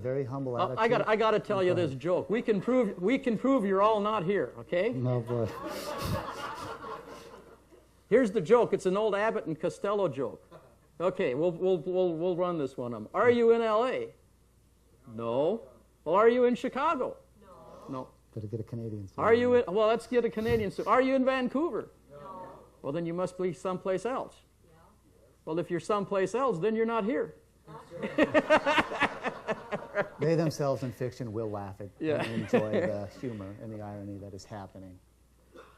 Very humble attitude. I got to tell you this joke. We can prove you're all not here, okay? No, but Here's the joke. It's an old Abbott and Costello joke. Okay, we'll run this one. Are you in L.A.? No. Well, are you in Chicago? No. Better get a Canadian. Are you in, well, let's get a Canadian. Are you in Vancouver? No. Well, then you must be someplace else. Yeah. Well, if you're someplace else, then you're not here. They themselves in fiction will laugh at and enjoy the humor and the irony that is happening.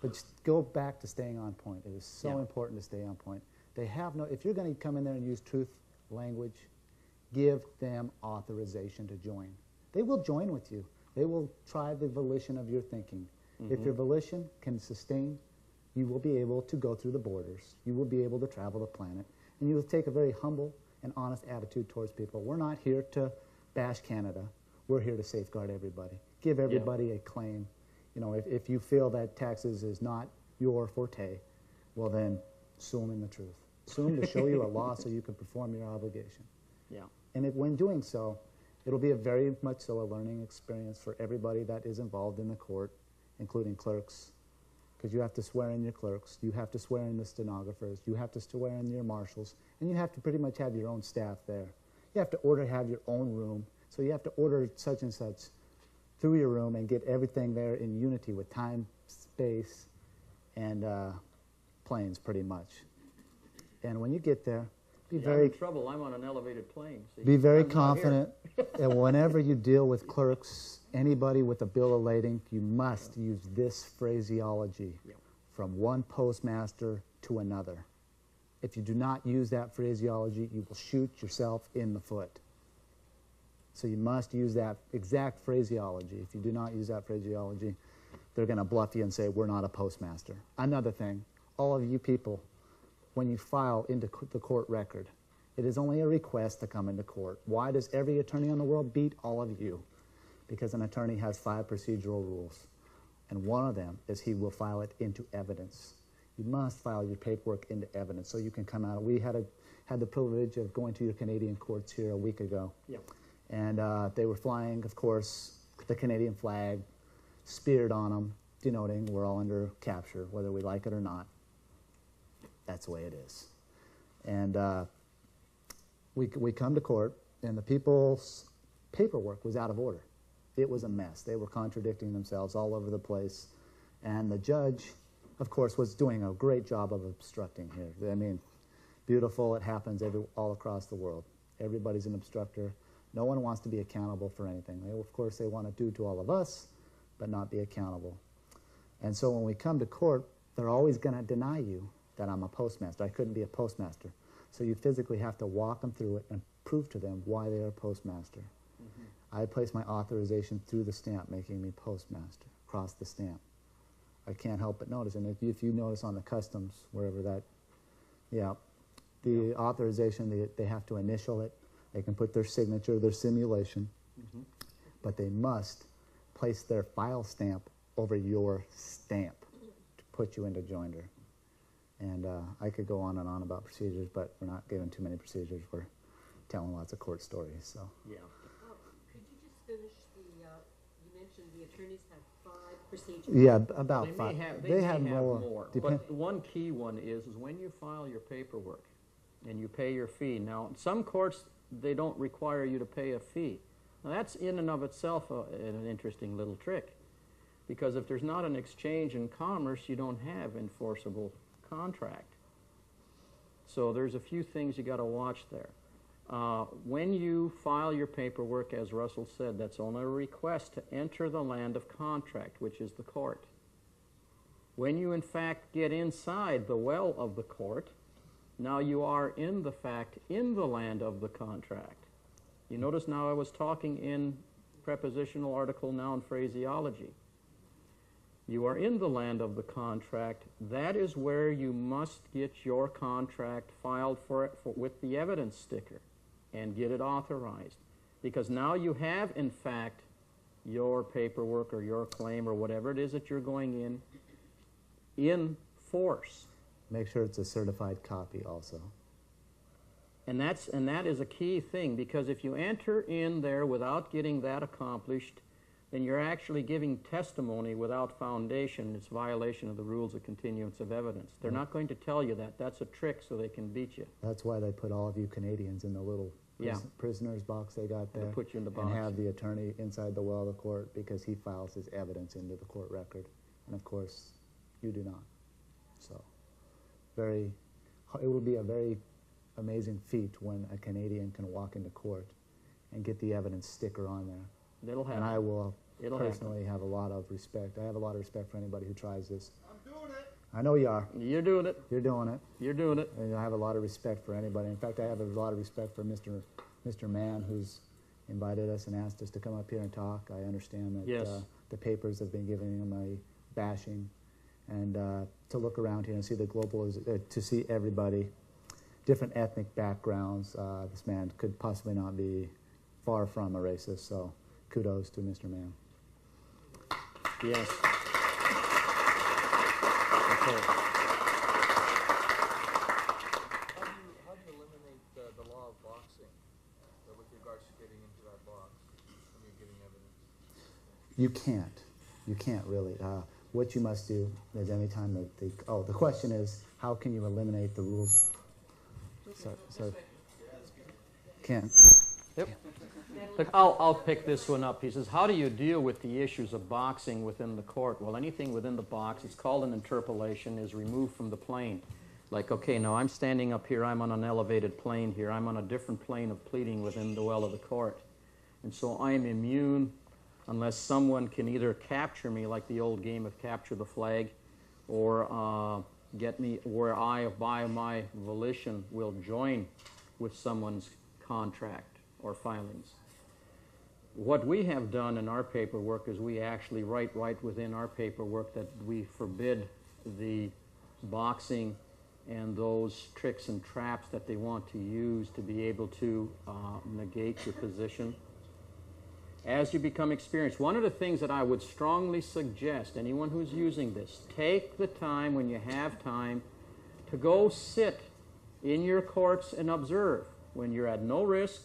But just go back to staying on point. It is so important to stay on point. They have no, if you're going to come in there and use truth language, give them authorization to join. They will join with you. They will try the volition of your thinking. If your volition can sustain, you will be able to go through the borders. You will be able to travel the planet. And you will take a very humble and honest attitude towards people. We're not here to bash Canada. We're here to safeguard everybody. Give everybody a claim. You know, if you feel that taxes is not your forte, well then, sue them in the truth. Sue them to show you a law so you can perform your obligation. Yeah. And when doing so, it'll be a very much so a learning experience for everybody that is involved in the court, including clerks, because you have to swear in your clerks, you have to swear in the stenographers, you have to swear in your marshals, and you have to pretty much have your own staff there. You have to have your own room, so you have to order such and such through your room and get everything there in unity with time, space, and planes, pretty much. And when you get there, be very... I'm in trouble. I'm on an elevated plane. See? Be very confident that whenever you deal with clerks, anybody with a bill of lading, you must use this phraseology from one postmaster to another. If you do not use that phraseology, you will shoot yourself in the foot. So you must use that exact phraseology. If you do not use that phraseology, they're going to bluff you and say, we're not a postmaster. Another thing, all of you people, when you file into the court record, it is only a request to come into court. Why does every attorney in the world beat all of you? Because an attorney has 5 procedural rules, and one of them is he will file it into evidence. You must file your paperwork into evidence so you can come out. We had the privilege of going to your Canadian courts here a week ago. Yeah. And they were flying, of course, the Canadian flag, speared on them, denoting we're all under capture, whether we like it or not. That's the way it is. And we come to court, and the people's paperwork was out of order. It was a mess. They were contradicting themselves all over the place. And the judge, of course, was doing a great job of obstructing here. I mean, beautiful. It happens all across the world. Everybody's an obstructor. No one wants to be accountable for anything. Of course, they want to do to all of us, but not be accountable. And so when we come to court, they're always going to deny you that I'm a postmaster. I couldn't be a postmaster. So you physically have to walk them through it and prove to them why they are a postmaster. I place my authorization through the stamp, making me postmaster, across the stamp. I can't help but notice, and if you notice on the customs, wherever that, the authorization, they have to initial it. They can put their signature, their simulation, but they must place their file stamp over your stamp to put you into joinder. And I could go on and on about procedures, but we're not giving too many procedures. We're telling lots of court stories. So. Yeah. Could you just finish you mentioned the attorneys have 5 procedures. Yeah, about 5. They have more. But one key one is when you file your paperwork and you pay your fee. Now, some courts, they don't require you to pay a fee. Now, that's in and of itself an interesting little trick, because if there's not an exchange in commerce, you don't have enforceable contract. So there's a few things you got to watch there. When you file your paperwork, as Russell said, that's only a request to enter the land of contract, which is the court. When you in fact get inside the well of the court, now you are in the land of the contract. You notice now I was talking in prepositional article noun phraseology. You are in the land of the contract. That is where you must get your contract filed with the evidence sticker and get it authorized. Because now you have, in fact, your paperwork or your claim or whatever it is that you're going in force. Make sure it's a certified copy also. And that is a key thing, because if you enter in there without getting that accomplished, then you're actually giving testimony without foundation. It's violation of the rules of continuance of evidence. They're not going to tell you that. That's a trick so they can beat you. That's why they put all of you Canadians in the little prisoner's box they got there. They put you in the box. And have the attorney inside the well of the court, because he files his evidence into the court record. And of course, you do not. So, it will be a very amazing feat when a Canadian can walk into court and get the evidence sticker on there. It'll happen. And I will personally happen. have a lot of respect. I have a lot of respect for anybody who tries this. I'm doing it. I know you are. You're doing it. You're doing it. You're doing it. And I have a lot of respect for anybody. In fact, I have a lot of respect for Mr. Mann, who's invited us and asked us to come up here and talk. I understand that the papers have been giving him a bashing, and to look around here and see the to see everybody, different ethnic backgrounds. This man could possibly not be far from a racist. So, kudos to Mr. Mann. Yes. How do you eliminate the law of boxing with regards to getting into that box when you're giving evidence? You can't. You can't really. What you must do is any time that the question is, how can you eliminate the rules? So can't. Yep. Look, I'll pick this one up. He says, how do you deal with the issues of boxing within the court? Well, anything within the box, it's called an interpolation, is removed from the plane. Like, okay, now I'm standing up here, I'm on an elevated plane here, I'm on a different plane of pleading within the well of the court. And so I am immune unless someone can either capture me, like the old game of capture the flag, or get me where I, by my volition, will join with someone's contract or filings. What we have done in our paperwork is we actually write right within our paperwork that we forbid the boxing and those tricks and traps that they want to use to be able to negate your position. As you become experienced, one of the things that I would strongly suggest, anyone who's using this, take the time when you have time to go sit in your courts and observe when you're at no risk,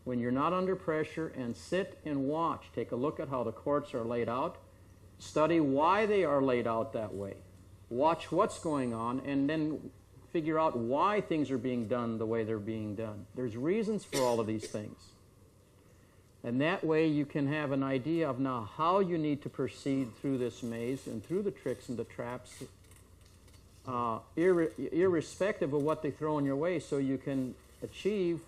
when you're not under pressure, and sit and watch. Take a look at how the courts are laid out. Study why they are laid out that way. Watch what's going on, and then figure out why things are being done the way they're being done. There's reasons for all of these things. And that way you can have an idea of now how you need to proceed through this maze and through the tricks and the traps, irrespective of what they throw in your way, so you can achieve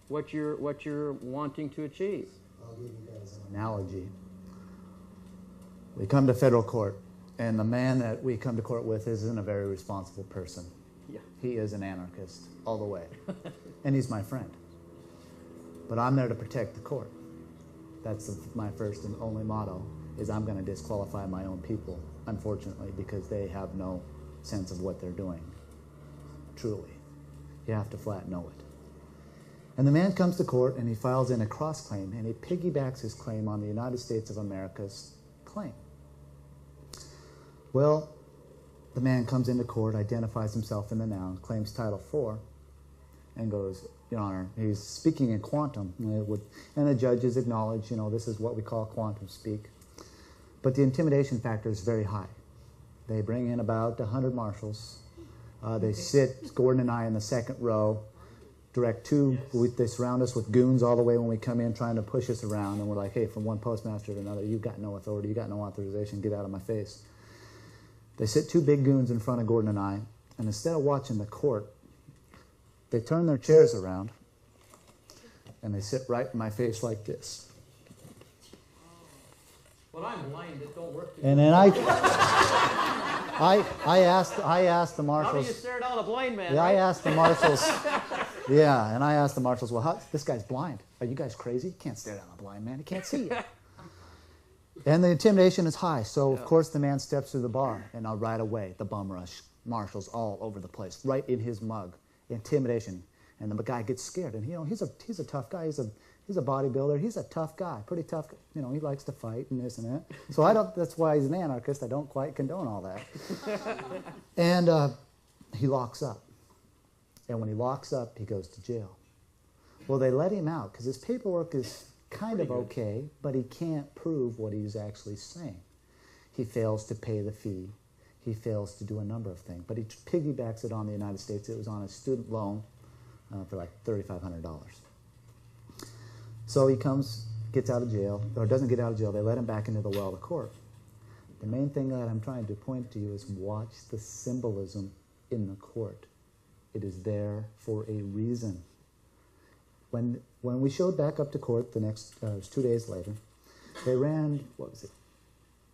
what you're wanting to achieve. I'll give you guys an analogy. We come to federal court, and the man that we come to court with isn't a very responsible person. Yeah. He is an anarchist all the way, and he's my friend. But I'm there to protect the court. That's my first and only motto, is I'm going to disqualify my own people, unfortunately, because they have no sense of what they're doing. Truly. You have to flat know it. And the man comes to court and he files in a cross-claim, and he piggybacks his claim on the United States of America's claim. Well, the man comes into court, identifies himself in the noun, claims Title IV, and goes, Your Honor, he's speaking in quantum. And the judges acknowledge, this is what we call quantum speak. But the intimidation factor is very high. They bring in about 100 marshals. They sit, Gordon and I, in the second row. They surround us with goons all the way when we come in, trying to push us around, and we're like, hey, from one postmaster to another, you've got no authority, you've got no authorization, get out of my face. They sit two big goons in front of Gordon and I, and instead of watching the court, they turn their chairs around, and they sit right in my face like this. Well, I'm blind, it don't work. And then I asked the marshals. How do you stare down a blind man? Yeah, right? I asked the marshals. Yeah, and I asked the marshals, well, this guy's blind. Are you guys crazy? You can't stare down a blind man. He can't see you. And the intimidation is high. So, of course, the man steps through the bar, and right away, the bum rush, marshals all over the place, right in his mug. Intimidation. And the guy gets scared. And, he's a tough guy. He's a bodybuilder. He's a tough guy, pretty tough. He likes to fight and this and that. So that's why he's an anarchist. I don't quite condone all that. And he locks up. And when he locks up, he goes to jail. Well, they let him out because his paperwork is kind of okay, but he can't prove what he's actually saying. He fails to pay the fee. He fails to do a number of things, but he piggybacks it on the United States. It was on a student loan for like $3,500. So he comes, gets out of jail, or doesn't get out of jail. They let him back into the well of court. The main thing that I'm trying to point to you is watch the symbolism in the court. It is there for a reason. When we showed back up to court the next, it was 2 days later, they ran, what was it,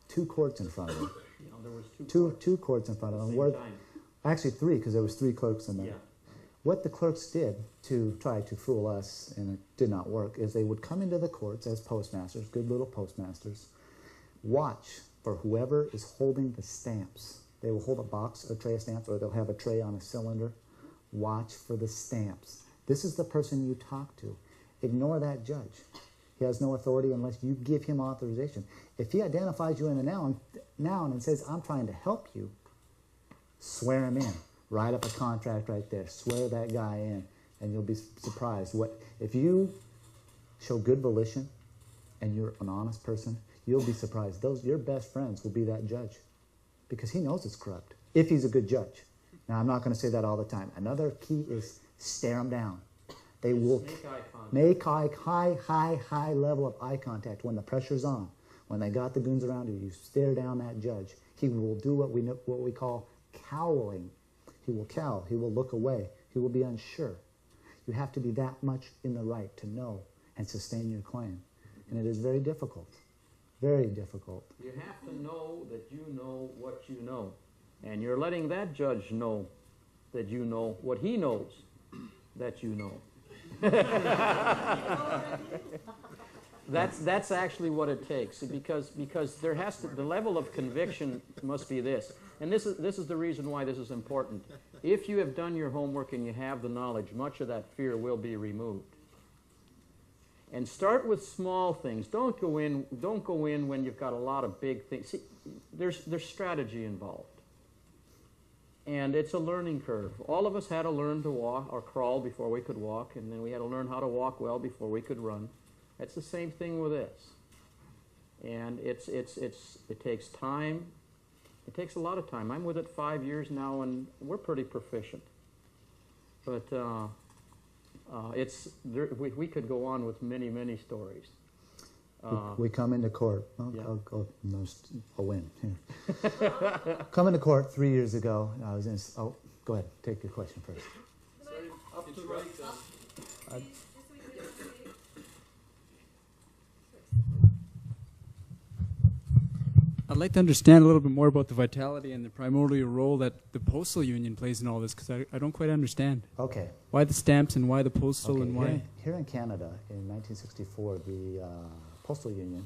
2 courts in front of them. There was Two courts in front of them. Actually 3, because there was 3 clerks in there. Yeah. What the clerks did to try to fool us, and it did not work, is they would come into the courts as postmasters, good little postmasters, watch for whoever is holding the stamps. They will hold a box, a tray of stamps, or they'll have a tray on a cylinder. Watch for the stamps. This is the person you talk to. Ignore that judge. He has no authority unless you give him authorization. If he identifies you in a noun and says, I'm trying to help you, swear him in. Write up a contract right there. Swear that guy in, and you'll be surprised. If you show good volition and you're an honest person, you'll be surprised. Your best friends will be that judge because he knows it's corrupt, if he's a good judge. Now, I'm not going to say that all the time. Another key is stare them down. They will make high level of eye contact when the pressure's on. When they got the goons around you, you stare down that judge. He will do what we call cowling. He will cowl. He will look away. He will be unsure. You have to be that much in the right to know and sustain your claim. And it is very difficult. Very difficult. You have to know that you know what you know. And you're letting that judge know that you know what he knows that you know. That's actually what it takes, because there has to, the level of conviction must be this. And this is the reason why this is important. If you have done your homework and you have the knowledge, much of that fear will be removed. And start with small things. Don't go in when you've got a lot of big things. See, there's strategy involved. And it's a learning curve. All of us had to learn to walk or crawl before we could walk, and then we had to learn how to walk well before we could run. It's the same thing with this. And it takes time. It takes a lot of time. I'm with it 5 years now, and we're pretty proficient. But we could go on with many, many stories. We come into court. Yeah. I'll win. Come into court 3 years ago. I was in. Oh, go ahead. Take your question first. Sorry, up to right. I'd like to understand a little bit more about the vitality and the primordial role that the postal union plays in all this, because I don't quite understand. Okay. Why the stamps and why the postal and why? Here in Canada, in 1964, the postal union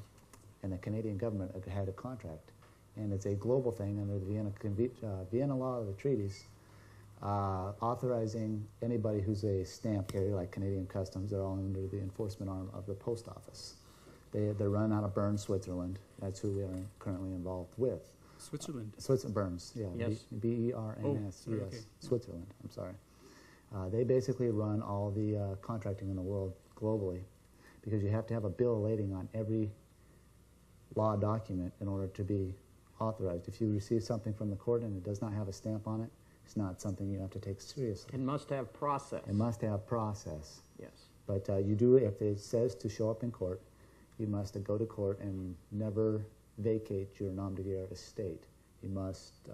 and the Canadian government had a contract, and it's a global thing under the Vienna Law of the treaties, authorizing anybody who's a stamp carrier, like Canadian Customs. They're all under the enforcement arm of the post office. They're run out of Bern, Switzerland. That's who we are currently involved with. Switzerland? Burns, yeah. Yes. B-E-R-N-S, Oh, yes. okay. Switzerland, I'm sorry. They basically run all the contracting in the world globally, because you have to have a bill of lading on every law document in order to be authorized. If you receive something from the court and it does not have a stamp on it, it's not something you have to take seriously. It must have process. It must have process. Yes. But you do, if it says to show up in court, you must go to court and never vacate your nom de guerre estate. You must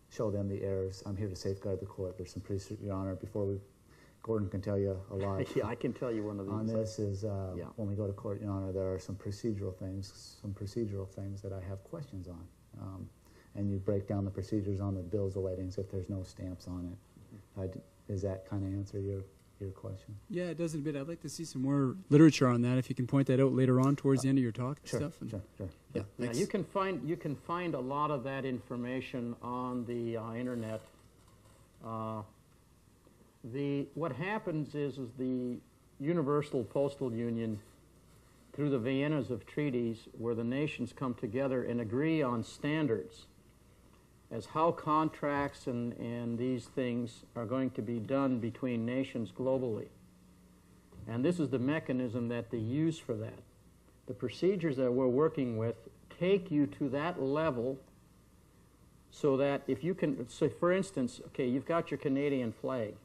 show them the errors. I'm here to safeguard the court. There's some Your Honor, Gordon can tell you a lot. Yeah, I can tell you one of these. On this is Yeah. when we go to court, Your Honor, there are some procedural things that I have questions on. And you break down the procedures on the bills of ladings if there's no stamps on it. Does that kind of answer your question? Yeah, it does a bit. I'd like to see some more literature on that, if you can point that out later on towards the end of your talk and Sure, stuff. And sure. Yeah, Now, thanks. you can find a lot of that information on the internet. What happens is the Universal Postal Union, through the Viennas of treaties, where the nations come together and agree on standards. as how contracts and these things are going to be done between nations globally. And this is the mechanism that they use for that. The procedures that we're working with take you to that level so that if you can, so for instance, okay, you've got your Canadian flag.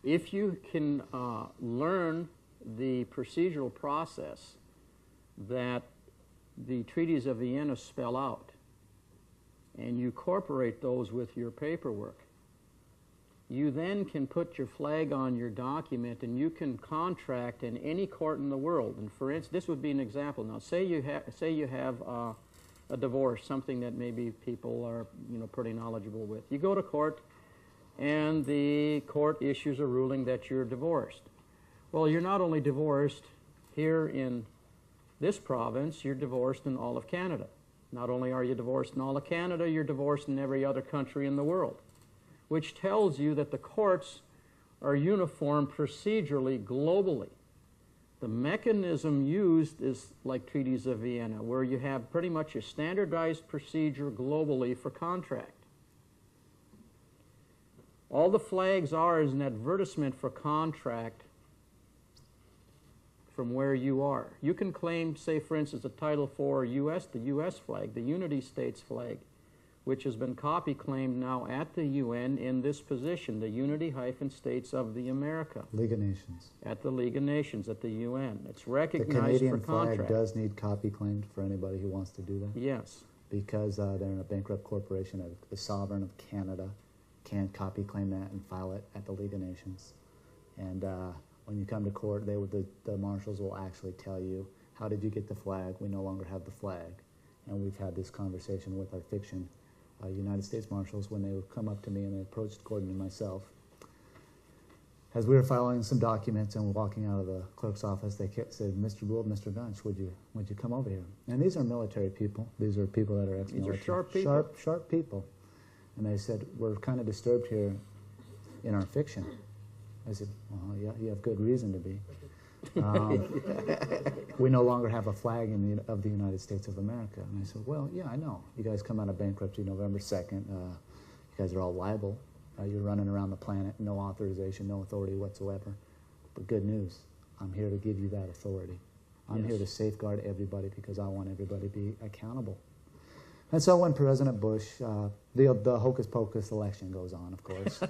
If you can learn the procedural process that the treaties of Vienna spell out, and you incorporate those with your paperwork, you then can put your flag on your document and you can contract in any court in the world. And for instance, this would be an example. Now, say you have a divorce, something that maybe people are pretty knowledgeable with. You go to court and the court issues a ruling that you're divorced. Well, you're not only divorced here in this province, you're divorced in all of Canada. Not only are you divorced in all of Canada, you're divorced in every other country in the world, which tells you that the courts are uniform procedurally globally. The mechanism used is like treaties of Vienna, where you have pretty much a standardized procedure globally for contract. All the flags are is an advertisement for contract from where you are. You can claim, say for instance, a Title IV U.S., the U.S. flag, the Unity States flag, which has been copy claimed now at the UN in this position, the Unity-States of the America. League of Nations. At the League of Nations, at the UN. It's recognized for contract. The Canadian flag does need copy claimed for anybody who wants to do that. Yes. Because they're in a bankrupt corporation, the sovereign of Canada can copy claim that and file it at the League of Nations. And when you come to court, the marshals will actually tell you, how did you get the flag? We no longer have the flag. And we've had this conversation with our fiction United States Marshals when they would come up to me and they approached Gordon and myself. As we were filing some documents and walking out of the clerk's office, they said, "Mr. Gould, Mr. Gunch, would you come over here?" And these are military people. These are people that are ex-military. These are sharp people. Sharp people. And they said, "We're kind of disturbed here in our fiction." I said, "Well, yeah, you have good reason to be. We no longer have a flag of the United States of America." And I said, "Well, yeah, I know. You guys come out of bankruptcy November 2nd. You guys are all liable. You're running around the planet, no authorization, no authority whatsoever. But good news, I'm here to give you that authority. I'm here to safeguard everybody because I want everybody to be accountable." And so when President Bush, the hocus-pocus election goes on, of course,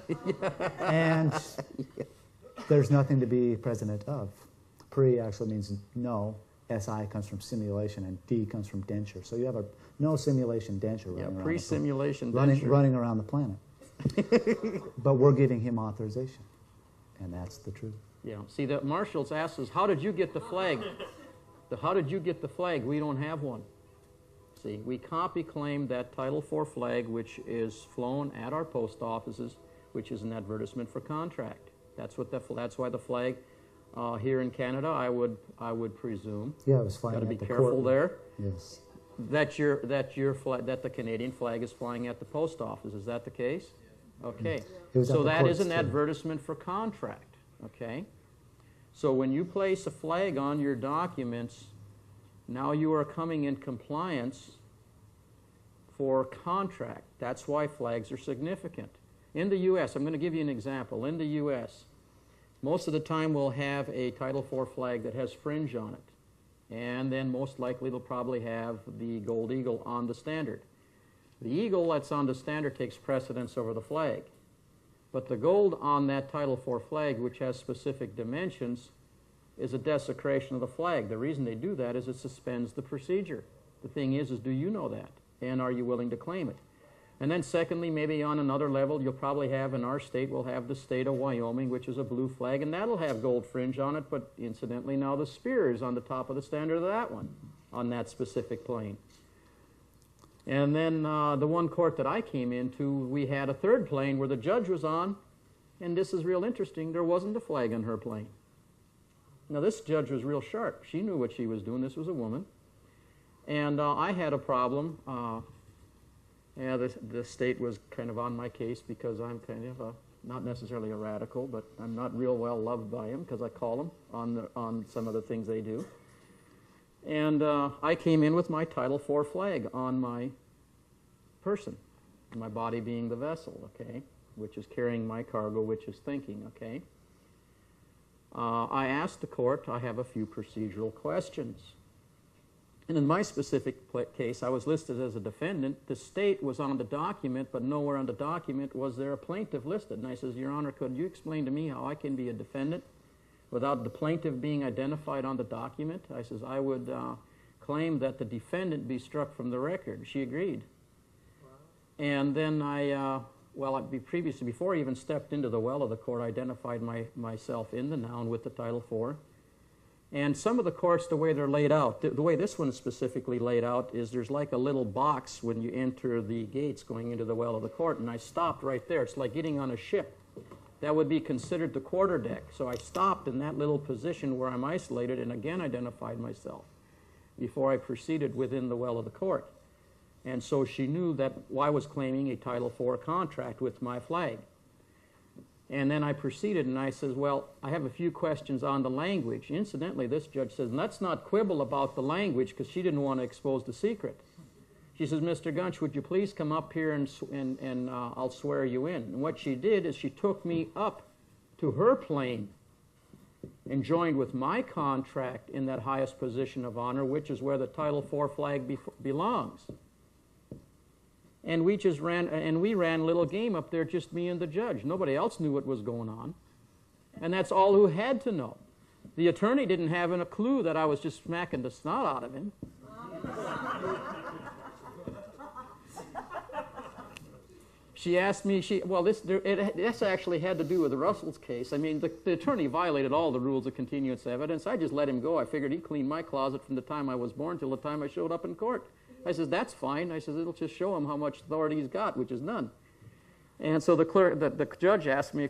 and there's nothing to be president of. Pre actually means no. SI comes from simulation, and D comes from denture. So you have a no simulation denture running around. Pre-simulation denture. Running around the planet. But we're giving him authorization, and that's the truth. Yeah. See, the marshals asked us, "How did you get the flag?" How did you get the flag? We don't have one. See, we copy claimed that Title IV flag, which is flown at our post offices, which is an advertisement for contract. That's why the flag here in Canada, I would presume. Yeah, it was flying. Got to be careful there. Yes. That the Canadian flag is flying at the post office. Is that the case? Okay. So that is an advertisement for contract. Okay. So when you place a flag on your documents, now you are coming in compliance for contract. That's why flags are significant. In the U.S., I'm going to give you an example. In the U.S., most of the time we'll have a Title IV flag that has fringe on it. And then most likely it'll probably have the gold eagle on the standard. The eagle that's on the standard takes precedence over the flag. But the gold on that Title IV flag, which has specific dimensions, is a desecration of the flag. The reason they do that is it suspends the procedure. The thing is do you know that? And are you willing to claim it? And then secondly, maybe on another level, you'll probably have, in our state, we'll have the state of Wyoming, which is a blue flag, and that'll have gold fringe on it, but incidentally now the spear is on the top of the standard of that one, on that specific plane. And then the one court that I came into, we had a third plane where the judge was on, and this is real interesting, there wasn't a flag on her plane. Now this judge was real sharp. She knew what she was doing. This was a woman. And I had a problem. The state was kind of on my case because I'm kind of not necessarily a radical, but I'm not real well loved by them because I call them on some of the things they do. And I came in with my Title IV flag on my person, my body being the vessel, okay, which is carrying my cargo, which is thinking, okay. I asked the court, I have a few procedural questions. And in my specific case, I was listed as a defendant. The state was on the document, but nowhere on the document was there a plaintiff listed. And I says, Your Honor, could you explain to me how I can be a defendant without the plaintiff being identified on the document? I says, I would claim that the defendant be struck from the record. She agreed. Wow. And then before I even stepped into the well of the court, I identified myself in the noun with the Title IV. And some of the courts, the way they're laid out, the way this one is specifically laid out is there's like a little box when you enter the gates going into the well of the court, and I stopped right there. It's like getting on a ship. That would be considered the quarterdeck. So I stopped in that little position where I'm isolated and again identified myself before I proceeded within the well of the court. And so she knew that I was claiming a Title IV contract with my flag. And then I proceeded and I says, well, I have a few questions on the language. Incidentally, this judge says, let's not quibble about the language because she didn't want to expose the secret. She says, Mr. Gunch, would you please come up here and I'll swear you in. And what she did is she took me up to her plane and joined with my contract in that highest position of honor, which is where the Title IV flag belongs. And we ran a little game up there, just me and the judge. Nobody else knew what was going on. And that's all who had to know. The attorney didn't have a clue that I was just smacking the snot out of him. She asked me, this actually had to do with Russell's case. I mean, the attorney violated all the rules of continuance of evidence. I just let him go. I figured he cleaned my closet from the time I was born till the time I showed up in court. I says, that's fine. I says, it'll just show him how much authority he's got, which is none. And so the judge asked me a